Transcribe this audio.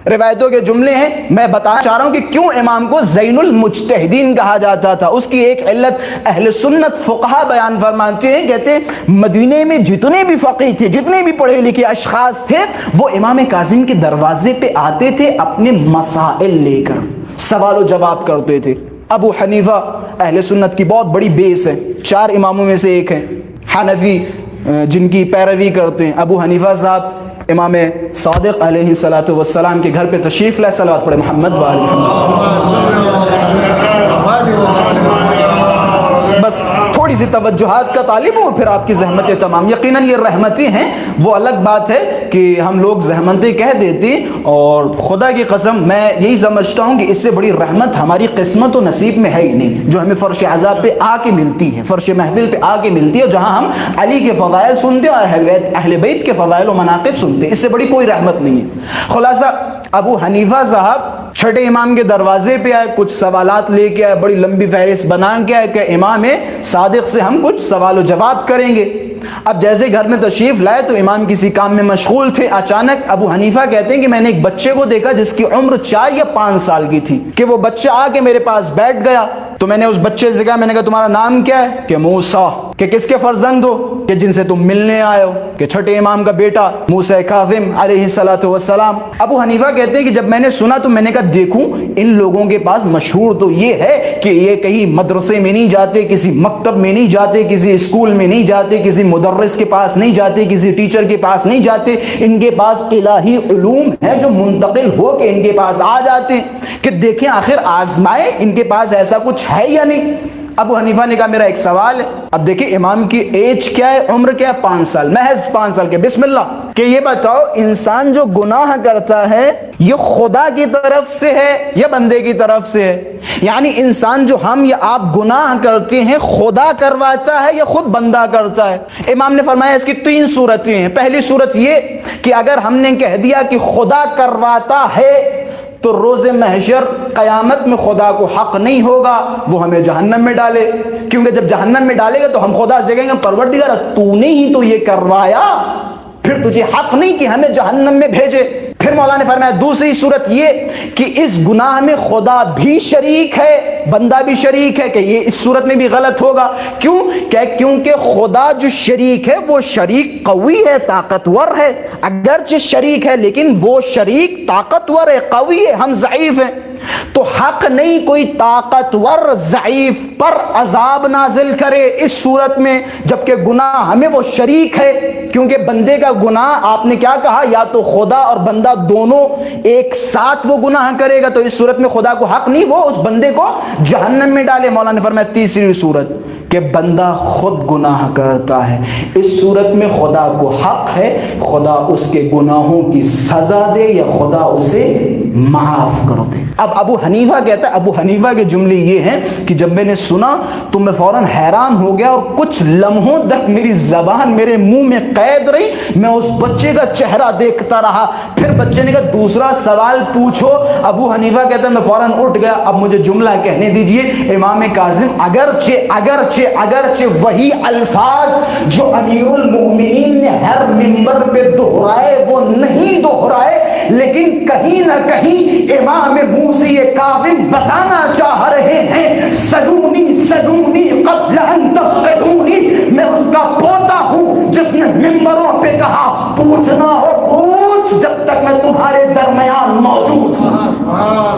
روایتوں کے جملے ہیں. میں بتانا چاہ رہا ہوں کہ کیوں امام کو زین المجتہدین کہا جاتا تھا. اس کی ایک علت اہل سنت فقہا بیان فرماتے ہیں, کہتے ہیں مدینے میں جتنے بھی فقیہ تھے, جتنے بھی پڑھے لکھے اشخاص تھے, وہ امام کاظم کے دروازے پہ آتے تھے اپنے مسائل لے کر, سوال و جواب کرتے تھے. ابو حنیفہ اہل سنت کی بہت بڑی بیس ہے, 4 اماموں میں سے ایک ہیں. حنفی جن کی پیروی کرتے ہیں, ابو حنیفہ صاحب امام صادق علیہ الصلوۃ والسلام کے گھر پہ تشریف لائے. صلوات پڑھے محمد و آل محمد. بس تھوڑی سی توجہات کا طالب ہوں, پھر آپ کی زحمتیں تمام. یقیناً یہ رحمتیں ہیں, وہ الگ بات ہے کہ ہم لوگ زحمتیں کہہ دیتے, اور خدا کی قسم میں یہی سمجھتا ہوں کہ اس سے بڑی رحمت ہماری قسمت و نصیب میں ہے ہی نہیں, جو ہمیں فرش عذاب پہ آ کے ملتی ہے, فرش محفل پہ آ کے ملتی ہے, جہاں ہم علی کے فضائل سنتے ہیں اور اہل بیت کے فضائل و مناقب سنتے ہیں. اس سے بڑی کوئی رحمت نہیں ہے. خلاصہ ابو حنیفہ صاحب چھٹے امام کے دروازے پہ آئے, کچھ سوالات لے کے آئے, بڑی لمبی فہرست بنا کے آئے کہ امام صادق سے ہم کچھ سوال و جواب کریں گے. اب جیسے گھر میں تشریف لائے تو امام کسی کام میں مشغول تھے. اچانک ابو حنیفہ کہتے ہیں کہ میں نے ایک بچے کو دیکھا جس کی عمر 4 یا 5 سال کی تھی, کہ وہ بچہ آ کے میرے پاس بیٹھ گیا. تو میں نے اس بچے سے کہا, میں نے کہا تمہارا نام کیا ہے؟ کہ موسیٰ. کہ کس کے فرزند ہو؟ کہ جن سے تم ملنے آئے ہو. کہ چھٹے امام کا بیٹا موسیٰ کاظم علیہ الصلوۃ والسلام. ابو حنیفہ کہتے ہیں کہ جب میں نے سنا تو میں نے کہا دیکھوں ان لوگوں کے پاس مشہور تو یہ ہے کہ یہ کہیں مدرسے میں نہیں جاتے, کسی مکتب میں نہیں جاتے, کسی اسکول میں نہیں جاتے, کسی مدرس کے پاس نہیں جاتے, کسی ٹیچر کے پاس نہیں جاتے. ان کے پاس الہی علوم ہے جو منتقل ہو کے ان کے پاس آ جاتے ہیں, کہ دیکھیں آخر آزمائے ان کے پاس ایسا کچھ ہے یا نہیں. ابو حنیفہ نے کہا میرا ایک سوال ہے. اب دیکھیں امام کی ایج کیا ہے, عمر کیا ہے؟ 5 سال, محض 5 سال کے. بسم اللہ. کہ یہ بتاؤ انسان جو گناہ کرتا ہے یہ خدا کی طرف سے ہے یا بندے کی طرف سے ہے؟ یعنی انسان جو ہم یا آپ گناہ کرتے ہیں خدا کرواتا ہے یا خود بندہ کرتا ہے؟ امام نے فرمایا اس کی 3 صورتیں ہیں. پہلی صورت یہ کہ اگر ہم نے کہہ دیا کہ خدا کرواتا ہے تو روز محشر قیامت میں خدا کو حق نہیں ہوگا وہ ہمیں جہنم میں ڈالے, کیونکہ جب جہنم میں ڈالے گا تو ہم خدا سے کہیں گے پروردگار تو نے ہی تو یہ کروایا, پھر تجھے حق نہیں کہ ہمیں جہنم میں بھیجے. پھر مولانا نے فرمایا دوسری صورت یہ کہ اس گناہ میں خدا بھی شریک ہے, بندہ بھی شریک ہے, کہ یہ اس صورت میں بھی غلط ہوگا. کیوں؟ کہ کیونکہ خدا جو شریک ہے وہ شریک قوی ہے, طاقتور ہے. اگرچہ شریک ہے لیکن وہ شریک طاقتور ہے, قوی ہے, ہم ضعیف ہیں. تو حق نہیں کوئی طاقتور ضعیف پر عذاب نازل کرے اس صورت میں, جبکہ گناہ ہمیں وہ شریک ہے. کیونکہ بندے کا گناہ آپ نے کیا کہا, یا تو خدا اور بندہ دونوں ایک ساتھ وہ گناہ کرے گا, تو اس صورت میں خدا کو حق نہیں وہ اس بندے کو جہنم میں ڈالے. مولانا نے فرمایا تیسری صورت کہ بندہ خود گناہ کرتا ہے, اس صورت میں خدا کو حق ہے خدا اس کے گناہوں کی سزا دے یا خدا اسے معاف کر دے. اب ابو حنیفہ کہتا ہے, ابو حنیفہ کے جملے یہ ہیں کہ جب میں نے سنا تو میں فوراً حیران ہو گیا اور کچھ لمحوں تک میری زبان میرے منہ میں قید رہی. میں اس بچے کا چہرہ دیکھتا رہا. پھر بچے نے کہا دوسرا سوال پوچھو. ابو حنیفہ کہتا ہے میں فوراً اٹھ گیا. اب مجھے جملہ کہنے دیجئے. امام کاظم اگرچہ وہی الفاظ جو امیر المؤمنین نے ہر منبر پہ دہرائے وہ نہیں دہرائے, لیکن کہیں نہ کہیں امام موسی کاظم بتانا چاہ رہے ہیں سلونی قبل ان تفقدونی. میں اس کا پوتا ہوں جس نے منبروں پہ کہا پوچھنا ہو پوچھ جب تک میں تمہارے درمیان موجود ہوں.